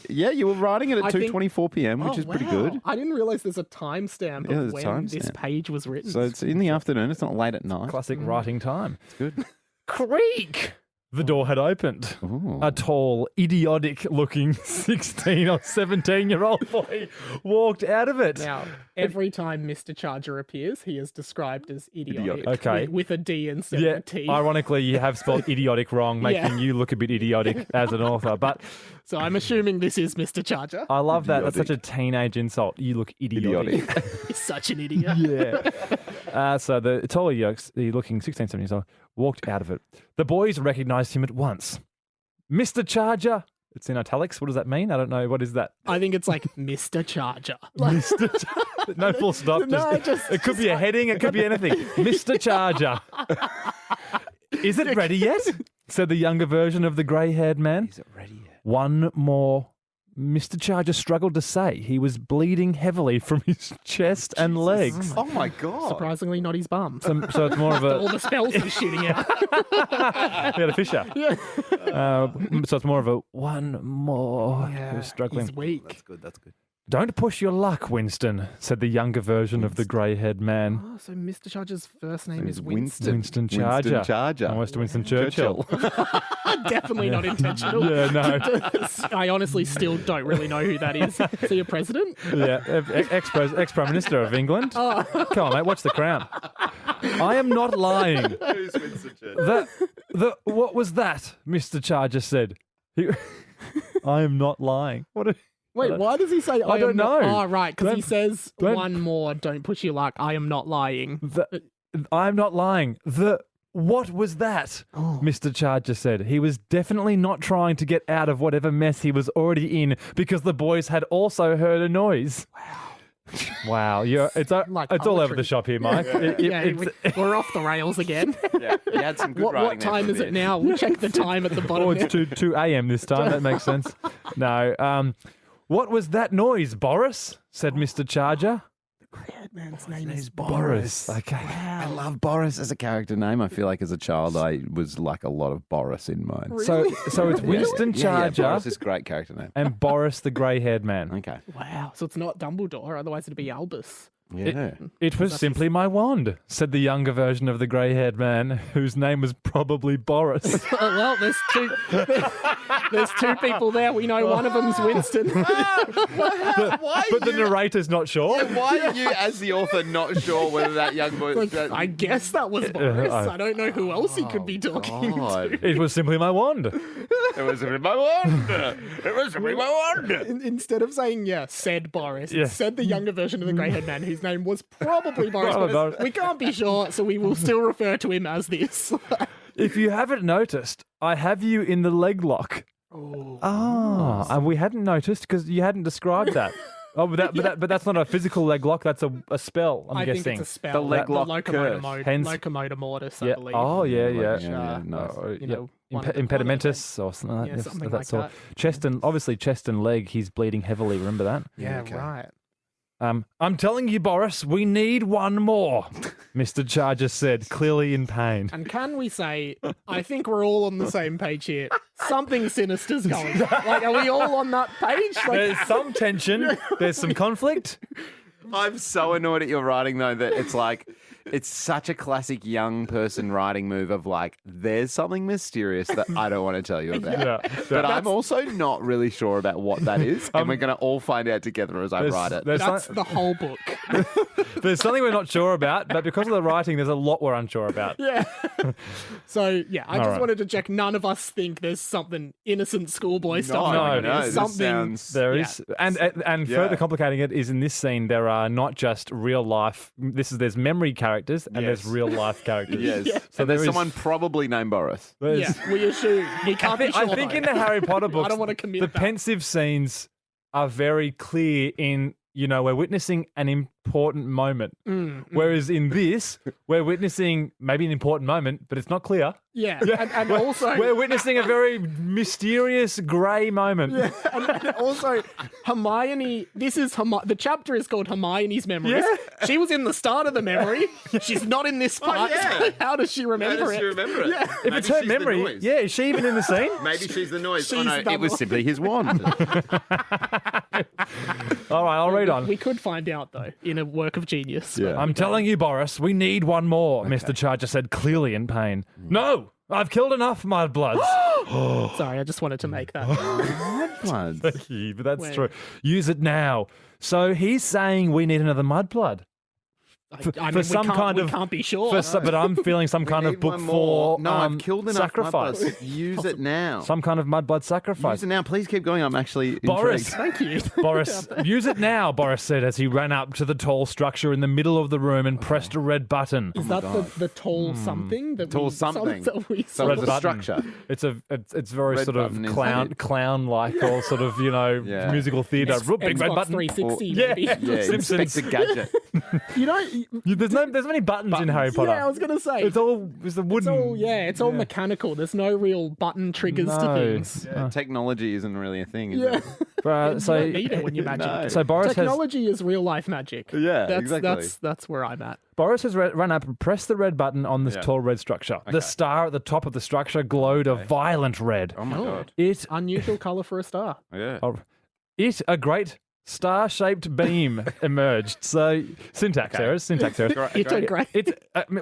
yeah, you were writing it at I think- 2:24 p.m., which is pretty good. I didn't realize there's a timestamp Yeah, of there's a when this timestamp. page was written. So it's in the afternoon. It's not late at night. Classic writing time. It's good. Creak! The door had opened. Ooh. A tall, idiotic-looking 16 or 17-year-old boy walked out of it. Now, every time Mr. Charger appears, he is described as idiotic. Okay. With a D instead Yeah, of a T. ironically, you have spelled idiotic wrong, making Yeah. you look a bit idiotic as an author. But So I'm assuming this is Mr. Charger. I love that. That's such a teenage insult. You look idiotic. He's such an idiot. Yeah. So the tall, looking 16, 17 years old, walked out of it. The boys recognised him at once. Mr. Charger. It's in italics. What does that mean? I don't know. What is that? I think it's like Mr. Charger. No full stop. No, it could be a heading. It could be anything. Mr. Charger. Is it ready yet? Said the younger version of the grey-haired man. Is it ready yet? One more. Mr. Charger struggled to say. He was bleeding heavily from his chest and legs. Oh my god! Surprisingly, not his bum. So it's more of All a... the spells he's shooting out. We had a fisher. Yeah. So it's more of a one more. He was struggling. He's weak. That's good. That's good. Don't push your luck, Winston, said the younger version of the grey-haired man. Oh, so Mr. Charger's first name is Winston. Winston Charger. Winston Charger. Almost Winston Churchill. Definitely not intentional. Yeah, no. I honestly still don't really know who that is. Is he a president? Yeah, ex-Prime Minister of England. Oh. Come on, mate, watch The Crown. I am not lying. Who's Winston Churchill? What was that? Mr. Charger said. I am not lying. Wait, why does he say I don't know. Oh, right, because he says don't- one more, don't push your luck. I am not lying. I'm not lying. What was that? Mr. Charger said. He was definitely not trying to get out of whatever mess he was already in because the boys had also heard a noise. Wow. It's all over poetry. the shop here, Mike. We're off the rails again. Yeah, you had some good What writing there time for is this. it now? We'll check the time at the bottom. Oh, it's 2 a.m. this time. That makes sense. No. What was that noise, Boris? Said Mr. Charger. Man's name is Boris. Okay. I love Boris as a character name. I feel like as a child I was like a lot of Boris in mine. So it's Winston Charger Boris is a great character name. and Boris the grey-haired man. Okay. Wow. So it's not Dumbledore, otherwise it'd be Albus. Yeah. It was simply my wand, said the younger version of the grey-haired man, whose name was probably Boris. Well, there's two people there. We know one of them's Winston. But the narrator's not sure. Why are you, as the author, not sure whether that young boy? Like, I guess that was Boris. I don't know who else he could be talking to. God. It was simply my wand. It was my wand. It was my wand. Instead of saying, said Boris, Yeah. it said the younger version of the grey-haired man, whose name was probably Boris. Probably but Boris. we can't be sure, so we will still refer to him as this. If you haven't noticed, I have you in the leg lock. Oh, and we hadn't noticed because you hadn't described that. Oh, but that's not a physical leg lock. That's a spell. I'm I guessing. think it's a spell. The leg lock locomotor curse. mode, Hence- locomotor mortis, I Yeah. believe. Oh, yeah. Which, nice. you know, one of the- Impedimentus or something like Yeah, that. something that like sort. that. Chest and leg. He's bleeding heavily. Remember that? Yeah, Okay. right. I'm telling you, Boris, we need one more. Mr. Charger said, clearly in pain. And can we say, I think we're all on the same page here. Something sinister's going. Like, are we all on that page? Like, There's some tension. There's some conflict. I'm so annoyed at your writing though that it's like it's such a classic young person writing move of like there's something mysterious that I don't want to tell you about. Yeah. But I'm also not really sure about what that is, and we're going to all find out together as I write it. There's, that's some- the whole book. there's something we're not sure about, but because of the writing, there's a lot we're unsure about. Yeah. So, yeah, I just right. wanted to check. None of us think there's something innocent schoolboy stuff. no, going on. no, There's this something. sounds- There is, and further Yeah. complicating it is in this scene there are not just real life. There's memory characters and there's Yes. real life characters. Yes. Yeah. So there's there is- someone probably named Boris. There's- Yeah, we assume. We can't be sure. I think though. in the Harry Potter books, I don't want to commit the that. pensive scenes are very clear in, we're witnessing an important moment. Whereas in this, we're witnessing maybe an important moment, but it's not clear. Yeah, and also We're witnessing a very mysterious grey moment. and also Hermione. This is the chapter is called Hermione's Memories. Yeah. She was in the start of the memory. She's not in this part. yeah. So how does she remember it? remember it? Yeah. If it's her memory, is she even in the scene? Maybe she's the noise. She's the it was one. simply his wand. All right, I'll read on. We could find out though in a work of genius. Yeah. I'm telling you, Boris, we need one more, Mr. Charger said, clearly in pain. No, I've killed enough mudbloods. Sorry, I just wanted to make that. Blood. Thank you, but that's Wait. true. Use it now. So he's saying we need another mudblood. I mean, some we can't, kind we of- can't be sure. But I'm feeling some kind of Need book one more. for No, I've killed enough sacrifice. mudbloods. Use it now. Some kind of mudblood sacrifice. Use it now. Please keep going. I'm actually Boris. intrigued. Thank you. Boris, use it now, Boris said as he ran up to the tall structure in the middle of the room and pressed a red button. Is that the tall something? That Tall we, something. That we So Red it's a button. structure. It's very Red sort of button is clown-like or sort of, Yeah. musical theatre. Big red Xbox button. 360, Yeah. maybe. Yeah, Simpsons. Inspector Gadget. You know, There's many buttons in Harry Potter. yeah, I was gonna say. It's a wooden. It's all mechanical. There's no real button triggers to No. things. Yeah, technology isn't really a thing, is Yeah. it? You don't So need it when you're magic. No. So Boris has Technology is real life magic. Yeah, that's, exactly. That's where I'm at. run up and pressed the red button on this Yeah. tall red structure. The star at the top of the structure glowed a violent red. Oh my god. It Unusual color for a star. Yeah. a great star-shaped beam emerged. So syntax errors. It's a great.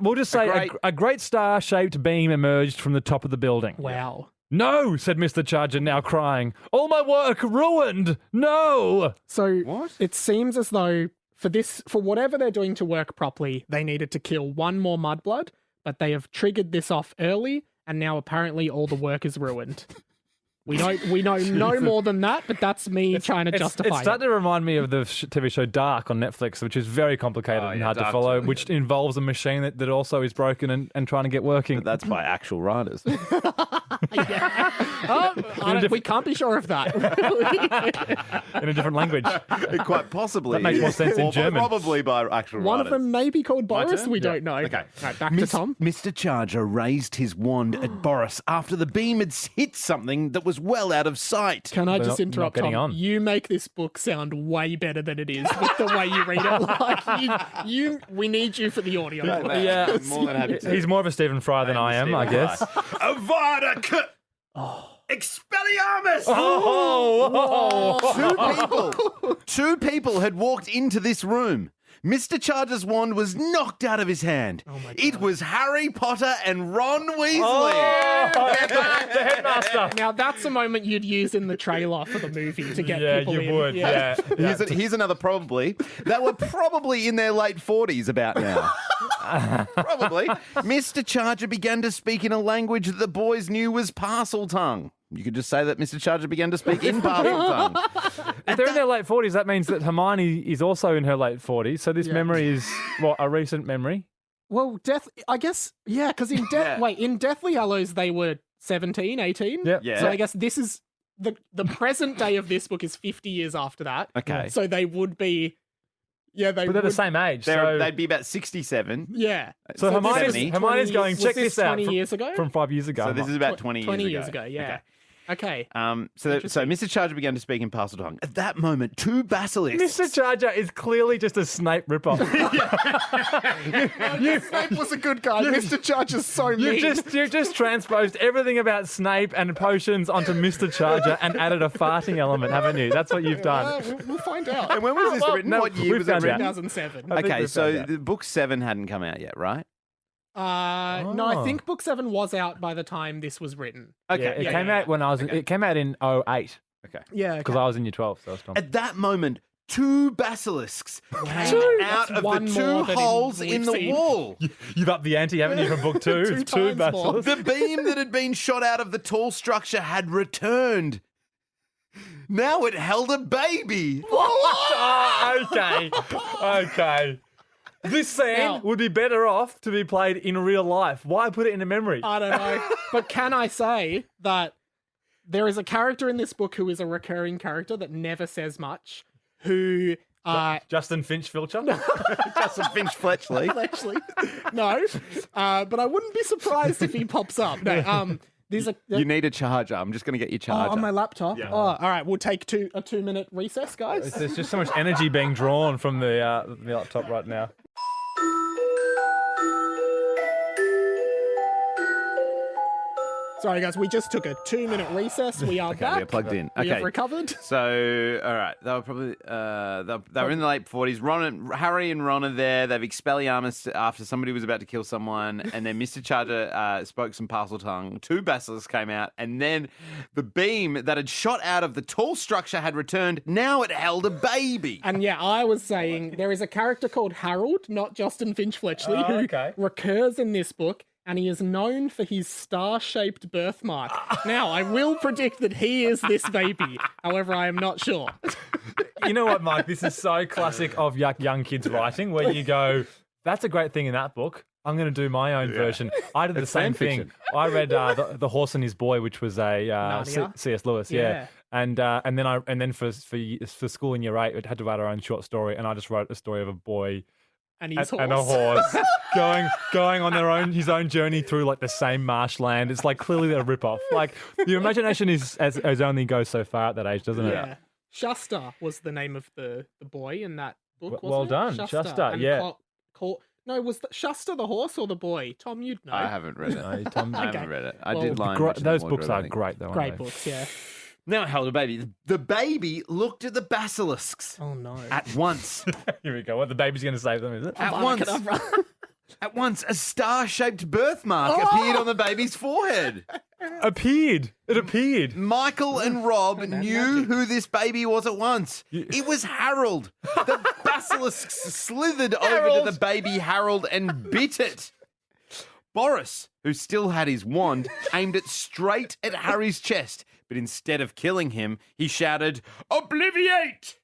We'll just say a great star-shaped beam emerged from the top of the building. Wow. No, said Mr. Charger, now crying. All my work ruined. No. So What? it seems as though for whatever they're doing to work properly, they needed to kill one more mudblood, but they have triggered this off early, and now apparently all the work is ruined. We know no more than that, but that's me trying to justify It's starting to remind me of the TV show Dark on Netflix, which is very complicated and hard to Dark follow, too. which involves a machine that also is broken and trying to get working. But that's by actual writers. We can't be sure of that. in a different language. Quite possibly. That makes more sense in Or German. Probably by actual One writers. of them may be called Boris. turn? We Yeah. don't know. Okay. Right, back to Tom. Mr. Charger raised his wand at Boris after the beam had hit something that was well out of sight. Can I They're just not interrupt, getting Tom? on. You make this book sound way better than it is with the way you read it. Like we need you for the audio. book. Yeah. I'm more than happy to. He's more of a Stephen Fry than I am, I guess. Avada Expelliarmus! Two people had walked into this room. Mr. Charger's wand was knocked out of his hand. Oh my God. It was Harry Potter and Ron Weasley. The headmaster. Now that's a moment you'd use in the trailer for the movie to get Yeah, people you in. would. Yeah. Here's another probably. They were probably in their late 40s about now. Probably. Mr. Charger began to speak in a language that the boys knew was Parseltongue. You could just say that Mr. Charger began to speak in Parseltongue. If they're in their late 40s, that means that Hermione is also in her late 40s. So this memory is, a recent memory? Well, I guess, yeah, because in Deathly Hallows they were 17, 18. Yep. Yeah. So I guess this is the present day of this book is 50 years after that. Okay. So they would be, yeah, they But they're would, the same age. They'd be about 67. yeah. So this Hermione's, is Hermione's 20 going, was check this this out. 20 years ago? From 5 years ago. So this is about 20 years ago, yeah. Okay. So Mr. Charger began to speak in Parseltongue. At that moment, two basilisks. Mr. Charger is clearly just a Snape ripoff. Snape was a good guy. Mr. Charger's so mean. You've just transposed everything about Snape and potions onto Mr. Charger and added a farting element, haven't you? That's what you've done. We'll find out. And when was this written? no, What year we've was it found out. written? 2007. I think Okay, we've so found out. the book 7 hadn't come out yet, right? No, I think book 7 was out by the time this was written. Okay. Yeah, it came out when I was. It came out in 08 Okay. Yeah, because I was in year 12. So I was dumb. At that moment, two basilisks came out That's of one the more two than holes we've in the seen. wall. You've upped the ante, haven't you, from book 2? Two It's two times more. basilisks. The beam that had been shot out of the tall structure had returned. Now it held a baby. Okay. Okay. This scene Now- would be better off to be played in real life. Why put it in a memory? I don't know. But can I say that there is a character in this book who is a recurring character that never says much, who Justin Finch Filcher? Justin Finch Fletchley. Actually, no. But I wouldn't be surprised if he pops up. No. There's a. You need a charger. I'm just going to get your charger. on my laptop. Yeah. Oh, all right. We'll take a 2-minute recess, guys. There's just so much energy being drawn from the laptop right now. Sorry, guys. We just took a 2-minute recess. We are back. We're plugged in. We have Okay. recovered. So, all right, they were probably they were in the late 40s. Harry and Ron are there. They've Expelliarmus after somebody was about to kill someone, and then Mr. Charger spoke some parcel tongue. 2 basilisks came out, and then the beam that had shot out of the tall structure had returned. Now it held a baby. And yeah, I was saying there is a character called Harold, not Justin Finch Fletchley, who okay. recurs in this book, and he is known for his star-shaped birthmark. Now, I will predict that he is this baby. However, I am not sure. You know what, Mike? This is so classic of young kids writing, where you go, "That's a great thing in that book. I'm going to do my own version." I did the same fan thing. I read the Horse and His Boy, which was a Narnia? C.S. Lewis, Yeah. and then for school in year 8, we had to write our own short story, and I just wrote a story of a boy And his and a horse going on his own journey through like the same marshland. It's like clearly a rip-off. Like your imagination is as only goes so far at that age, doesn't it? Yeah. Shasta was the name of the boy in that book, Well wasn't done, it? Shasta, And yeah. no, was Shasta the horse or the boy? Tom, you'd know. I haven't read it. No, Tom- I Okay. haven't read it. I Well, did line Those books are great, though. Aren't Great they? books, yeah. Now it held a baby. The baby looked at the basilisks Oh, no. at once. Here we go. What, the baby's going to save them, is it? At Avada once. Kedavra. At once, a star-shaped birthmark appeared on the baby's forehead. Appeared. It appeared. Michael and Rob knew who this baby was at once. It was Harold. The basilisks slithered over to the baby Harold and bit it. Boris, who still had his wand, aimed it straight at Harry's chest, but instead of killing him, he shouted, "Obliviate!"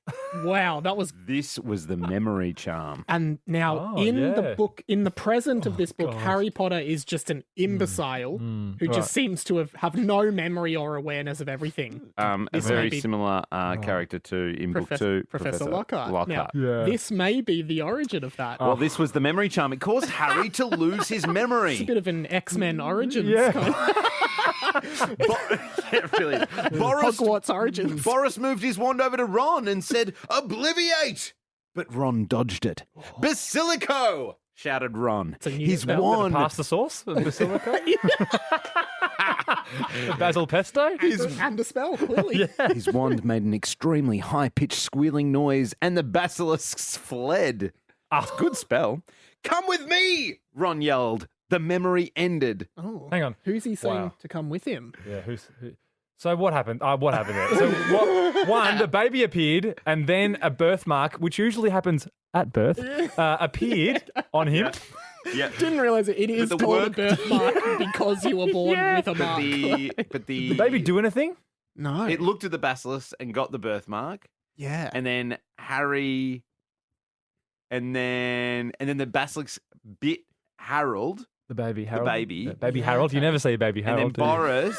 Wow, that was. This was the memory charm. And now, Oh, in the yeah. book, in the present of this book, God. Harry Potter is just an imbecile who right. just seems to have no memory or awareness of everything. A This very may be- similar character to in book 2, Professor Lockhart. Now, Yeah. this may be the origin of that. Well, this was the memory charm. It caused Harry to lose his It's a memory. bit of an X-Men Origins Yeah. kind of Yeah, really. Boris Hogwarts Origins. Boris moved his wand over to Ron and said, "Obliviate!" But Ron dodged it. "Basilico!" shouted Ron. a new His spell. wand. Pasta sauce? Basilica? Basil pesto? And a spell, clearly. His wand made an extremely high-pitched squealing noise, and the basilisks fled. Good spell. "Come with me!" Ron yelled. The memory ended. Oh, Hang on. who's he saying Wow. to come with him? Yeah, who? So what happened? What happened there? So one, the baby appeared, and then a birthmark, which usually happens at birth, appeared on him. Yeah. Didn't realize it is the called a work- birthmark because you were born with a mark. But Did the baby do anything? No. It looked at the basilisk and got the birthmark, yeah. and then Harry, and then the basilisk bit Harold, The baby Harold. baby. Baby Harold. You never say baby Harold. and then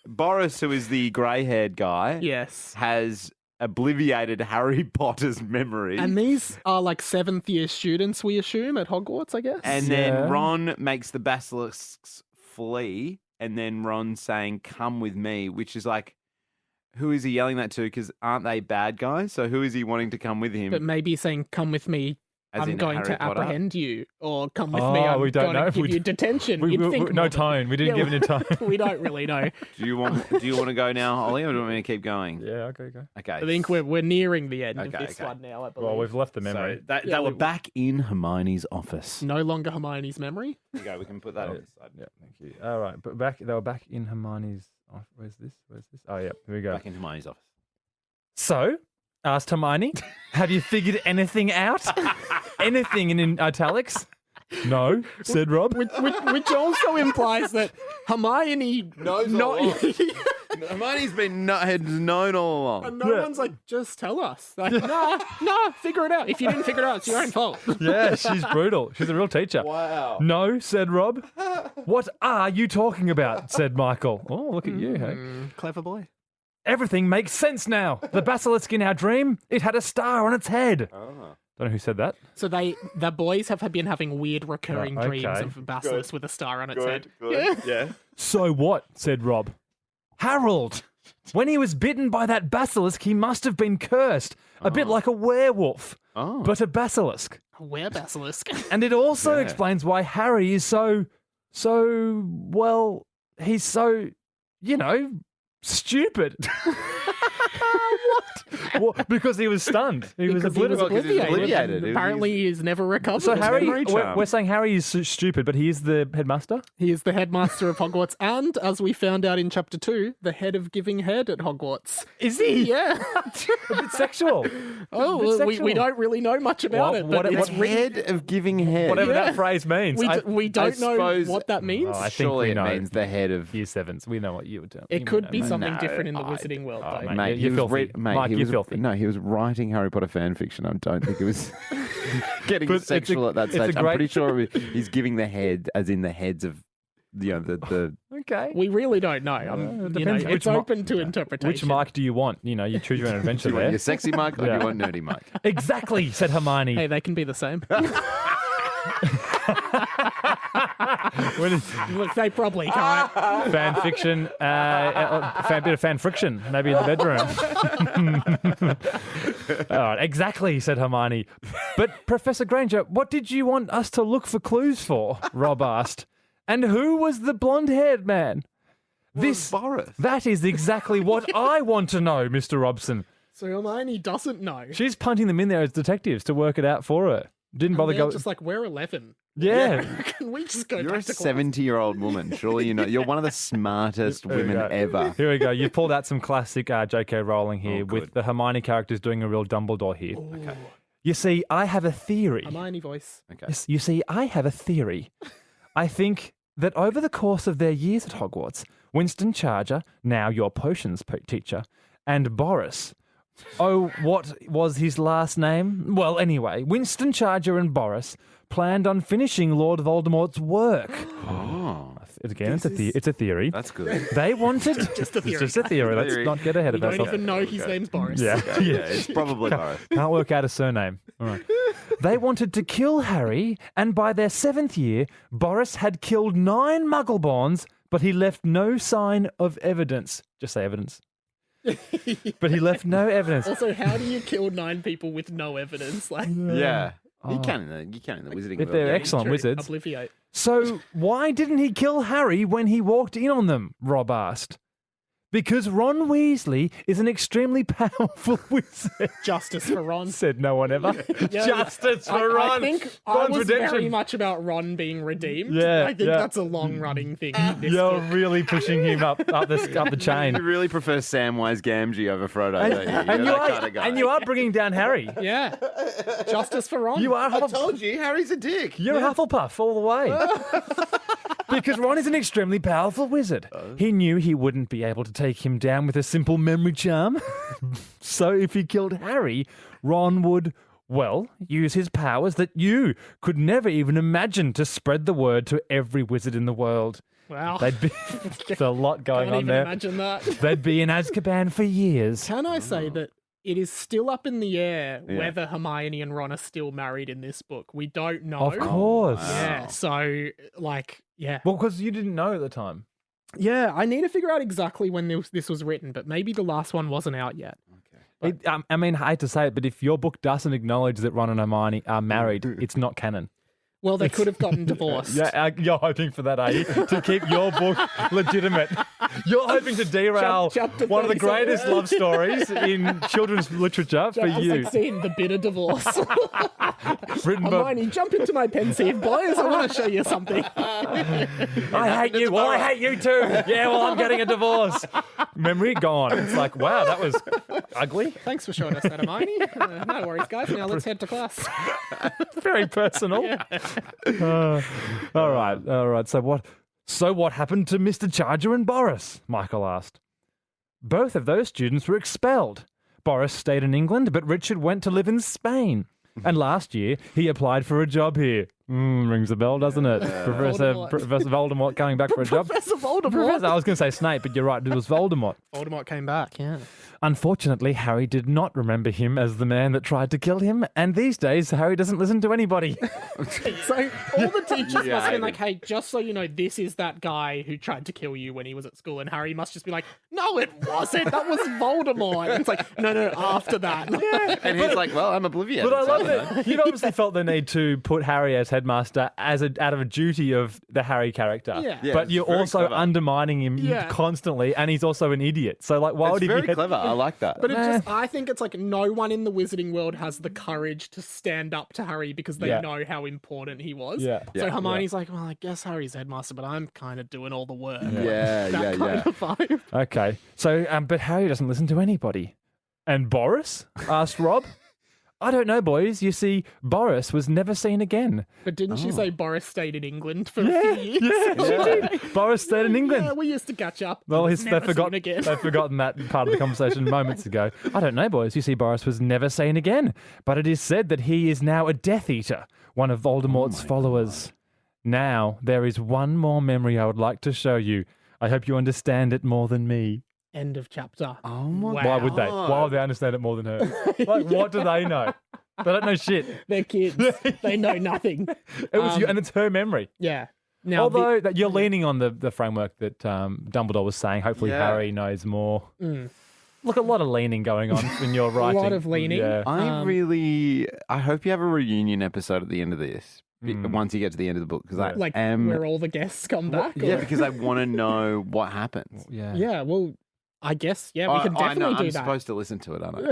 Boris, who is the grey-haired guy, Yes. has obliviated Harry Potter's memory. And these are like 7th year students, we assume, at Hogwarts, I guess. And Yeah. then Ron makes the basilisks flee, and then Ron saying, "Come with me," which is like, who is he yelling that to? Because aren't they bad guys? So who is he wanting to come with him? But maybe saying, come with me, As I'm in going Harry to Potter? apprehend you. Or come with Oh, me, I'm we don't going know. to give We you d- detention. You'd think no more than- tone. We didn't Yeah, give it a tone. We don't really know. Do you want to go now, Ollie, or do you want me to keep going? Yeah, okay, go. Okay. I think we're nearing the end of Okay, this okay. one now, I believe. Well, we've left the So memory. they Yeah, were we- back in Hermione's office. No longer Hermione's memory. There you go. We can put that on the side. Yeah, thank you. All right, but they were back in Hermione's. Oh, where's this? Oh, yeah, here we go. Back in Hermione's office. So, asked Hermione, have you figured anything out? Anything in italics? No, said Rob. Which also implies that Hermione Knows not, all Hermione's been nutheads known all along. and no one's like, just tell us. Like, nah, figure it out. If you didn't figure it out, it's your own fault. Yeah, she's brutal. She's a real teacher. Wow. No, said Rob. What are you talking about? Said Michael. Oh, look at you, hey. Clever boy. Everything makes sense now. The basilisk in our dream, it had a star on its head. Don't know who said that. So the boys have been having weird recurring Oh, dreams okay. of a basilisk with a star on its head. Yeah. So what? Said Rob. Harold, when he was bitten by that basilisk, he must have been cursed. A bit like a werewolf, but a basilisk. Where basilisk? And it also explains why Harry is well, he's so, stupid. What? Because he was stunned. He was Because he was obliterated. obliviated. And apparently he's never recovered. So His Harry, memory we're saying Harry is stupid, but he is the headmaster? He is the headmaster of Hogwarts, and as we found out in chapter 2, the head of giving head at Hogwarts. Is he? Yeah. A bit sexual. Oh, bit well, sexual. we don't really know much about it, but it's Head of giving head. Whatever that phrase means. we don't know suppose- what that means. I think Surely we it know. means the head of. Year sevens. We know what you would tell. It could be something No, different in the I- wizarding world, oh, though. mate. Mate, You're he was filthy. Mike, he you're was, filthy. No, he was writing Harry Potter fan fiction. I don't think it was getting But it's sexual at that it's a stage. I'm great- pretty sure he's giving the head, as in the heads of, the Okay. We really don't know. depends It's which mi- open to interpretation. Which Mike do you want? You choose your own adventure Do you want there. your sexy Mike or do Yeah. you want nerdy Mike? Exactly, said Hermione. Hey, they can be the same. Look, they probably can't. Fan fiction, bit of fan friction, maybe in the bedroom. All right, exactly, said Hermione. But Professor Granger, what did you want us to look for clues for? Rob asked. And who was the blonde-haired man? Boris. That is exactly what I want to know, Mr. Robson. So Hermione doesn't know. She's punting them in there as detectives to work it out for her. Didn't bother They're going. just like, we're 11. Yeah. Can we just go You're a back to class? 70-year-old woman. Surely you know. You're one of the smartest There we women go. ever. Here we go. You've pulled out some classic J.K. Rowling here Oh, good. with the Hermione characters doing a real Dumbledore here. Okay. You see, I have a theory. Hermione voice. Okay. Yes, you see, I have a theory. I think that over the course of their years at Hogwarts, Winston Charger, now your potions teacher, and Boris. Oh, what was his last name? Well, anyway, Winston Charger and Boris planned on finishing Lord Voldemort's work. Oh, Again, it's a theory. that's good. They wanted... Just a theory. It's just a theory. Let's Theory. not get ahead We of don't ourselves. even know his name's Boris. Yeah. Yeah, it's probably Boris. Can't work out a surname. All right. They wanted to kill Harry, and by their 7th year, Boris had killed 9 Muggleborns, but he left no sign of evidence. Just say evidence. But he left no evidence. Also, how do you kill 9 people with no evidence? Like, Yeah. You can in the wizarding If world. they're yeah. excellent true, wizards. Obliviate. So why didn't he kill Harry when he walked in on them? Rob asked. Because Ron Weasley is an extremely powerful wizard, Justice for Ron. said no one ever. Yeah, Justice for I Ron. think I Ron's was redemption. very much about Ron being redeemed. Yeah, I think yeah. that's a long-running thing. in this You're book. really pushing him up the chain. You really prefer Samwise Gamgee over Frodo, don't you? And You're you that are, kind of guy. and you are bringing down Harry. Yeah. Justice for Ron. You are I told you, Harry's a dick. You're a Hufflepuff all the way. Because Ron is an extremely powerful wizard. He knew he wouldn't be able to take him down with a simple memory charm. So if he killed Harry, Ron would, well, use his powers that you could never even imagine to spread the word to every wizard in the world. Wow. They'd be, there's a lot going Can't on even there. imagine that. They'd be in Azkaban for years. Can I say that it is still up in the air Yeah. whether Hermione and Ron are still married in this book? We don't know. Of course. Yeah. So, yeah. Well, because you didn't know at the time. Yeah, I need to figure out exactly when this was written, but maybe the last one wasn't out yet. I mean, I hate to say it, but if your book doesn't acknowledge that Ron and Hermione are married, it's not canon. Well, they could have gotten divorced. Yeah, you're hoping for that, are you? To keep your book legitimate. You're hoping to derail Chapter one of the 37. greatest love stories in children's literature for Chapter you. 16, the bitter divorce. Written by... Hermione, jump into my Pensieve, boys. I want to show you something. I hate you. Well, I hate you too. Yeah, well, I'm getting a divorce. Memory gone. It's like, wow, that was ugly. Thanks for showing us that, Hermione. No worries, guys. Now let's head to class. Very personal. All right. So what happened to Mr. Charger and Boris? Michael asked. Both of those students were expelled. Boris stayed in England, but Richard went to live in Spain. And last year, he applied for a job here. Rings a bell, doesn't it? Professor Voldemort coming back for a job. Professor Voldemort. I was going to say Snape, but you're right. It was Voldemort. Voldemort came back, yeah. Unfortunately, Harry did not remember him as the man that tried to kill him, and these days, Harry doesn't listen to anybody. So all the teachers must have been like, hey, just so you know, this is that guy who tried to kill you when he was at school, and Harry must just be like, no, it wasn't. That was Voldemort. And it's like, no, after that. And he's like, well, I'm oblivious. But I love it. You'd obviously felt the need to put Harry as headmaster out of a duty of the Harry character. Yeah. But you're also clever. undermining him constantly, and he's also an idiot. So, like, why would he be very clever. I like that. But I think it's like no one in the wizarding world has the courage to stand up to Harry because they know how important he was. Yeah. So Hermione's like, well, I guess Harry's headmaster, but I'm kind of doing all the work. Yeah, That kind of vibe. Okay. So, but Harry doesn't listen to anybody. And Boris? Asked Rob. I don't know, boys. You see, Boris was never seen again. But didn't she say Boris stayed in England for a few years? Yeah, she did. Boris stayed in England. Yeah, we used to catch up. Well, Never they've forgotten that part of the conversation moments ago. I don't know, boys. You see, Boris was never seen again. But it is said that he is now a Death Eater, one of Voldemort's followers. God. Now, there is one more memory I would like to show you. I hope you understand it more than me. End of chapter. Oh my Wow. Why would they? Why would they understand it more than her? Like, what do they know? They don't know shit. They're kids. They know nothing. It was you, and it's her memory. Yeah. Now, Although that you're leaning on the framework that Dumbledore was saying. Hopefully, Harry knows more. Look, a lot of leaning going on in your writing. A lot of leaning. Yeah. I hope you have a reunion episode at the end of this. Once you get to the end of the book, because where all the guests come back. Yeah, because I want to know what happens. Yeah. Well, I guess, we can definitely do I'm that. supposed to listen to it, aren't I?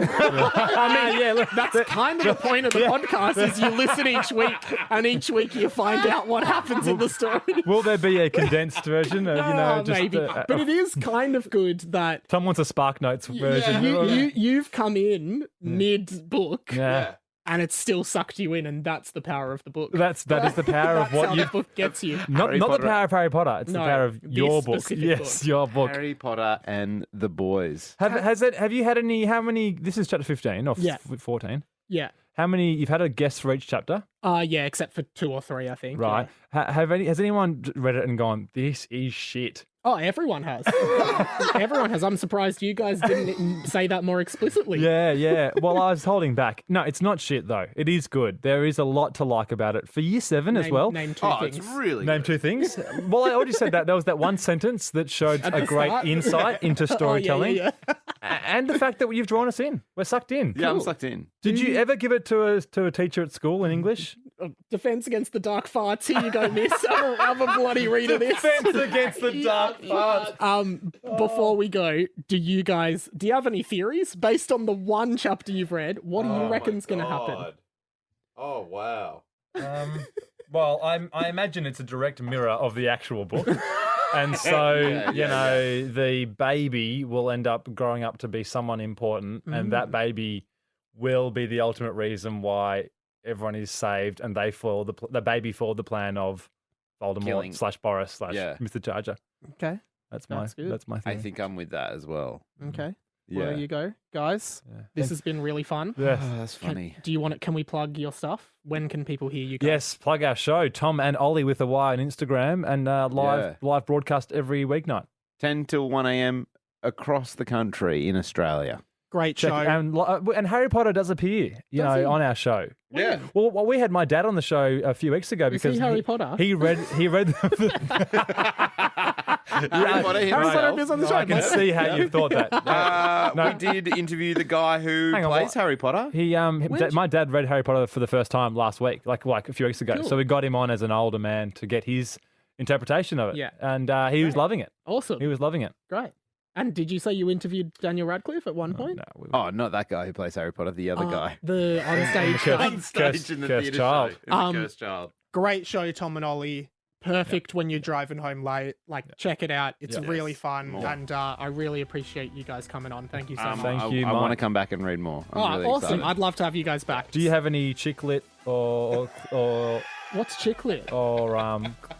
I mean, that's kind of the point of the podcast is you listen each week, and each week you find out what happens in the story. Will there be a condensed version? Maybe. But it is kind of good that... Tom wants a Spark Notes version. You've come in mid-book. Yeah. And it's still sucked you in, and that's the power of the book. That is the power of what the book gets you. Not the power of Harry Potter. It's the power of your book. Yes, book. your book. Harry Potter and the boys. Have you had any? How many? This is chapter 15 or 14. Yeah. How many? You've had a guess for each chapter. Yeah, except for 2 or 3, I think. Right. Yeah. Has anyone read it and gone, "This is shit"? Oh, everyone has. Everyone has. I'm surprised you guys didn't say that more explicitly. Yeah. Well, I was holding back. No, it's not shit, though. It is good. There is a lot to like about it. For year 7 as well. Name 2 things. It's really Name 2 things? Well, I already said that. There was that one sentence that showed a great insight into storytelling. Yeah. And the fact that you've drawn us in. We're sucked in. Yeah, I'm sucked in. Did you ever give it to a teacher at school in English? Defense against the dark farts. Here you go, miss. Have a bloody read of this. Defense against the dark farts. Before we go, do you have any theories based on the one chapter you've read? What do you reckon's going to happen? Oh, wow. Well, I imagine it's a direct mirror of the actual book. And so, the baby will end up growing up to be someone important, and that baby will be the ultimate reason why everyone is saved, and they foil the baby foiled the plan of Voldemort / Boris / Mr. Charger. Okay. That's good. my theory. I think I'm with that as well. Okay. Yeah. There you go, guys. Yeah. This has been really fun. Yes. Oh, that's funny. Can we plug your stuff? When can people hear you guys? Yes, plug our show, Tom and Ollie with a Y on Instagram, and live broadcast every weeknight. 10 till 1 a.m. across the country in Australia. Great show. And Harry Potter does appear, on our show. Yeah. Well, we had my dad on the show a few weeks ago because he Harry Potter? He read Harry Potter himself. Is on the show. I can see how you thought that. We did interview the guy who plays Harry Potter. My dad read Harry Potter for the first time last week, like a few weeks ago. Cool. So we got him on as an older man to get his interpretation of it. Yeah. And he was loving it. Awesome. He was loving it. Great. And did you say you interviewed Daniel Radcliffe at one point? No, not that guy who plays Harry Potter, the other guy. The onstage guy. On stage in the theatre show. The Cursed Child. Great show, Tom and Ollie. Perfect when you're driving home late. Check it out. It's really fun. More. And I really appreciate you guys coming on. Thank you so much. Thank you, I want to Mike. come back and read more. I'm really awesome. excited. I'd love to have you guys back. Do you have any chick lit or What's chick lit?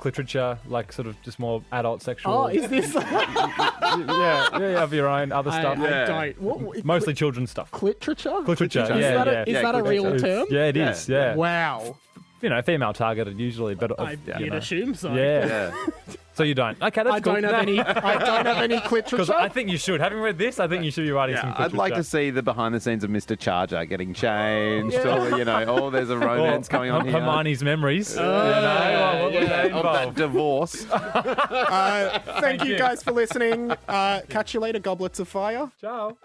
literature, like sort of just more adult sexual? Oh, is this... yeah, you have your own other stuff. I don't. Mostly children's stuff. Literature? Literature, Is that a real term? Yeah, it is. Yeah. Wow. female targeted usually, but You'd assume so. yeah. So you don't. Okay, that's I cool. don't have any. I don't have any Because literature. I think you should. Having read this, I think you should be writing some. I'd like to see the behind the scenes of Mr. Charger getting changed. Or, there's a romance going on here. Hermione's memories. What of were they that involved? divorce. Thank you guys for listening. Catch you later, goblets of fire. Ciao.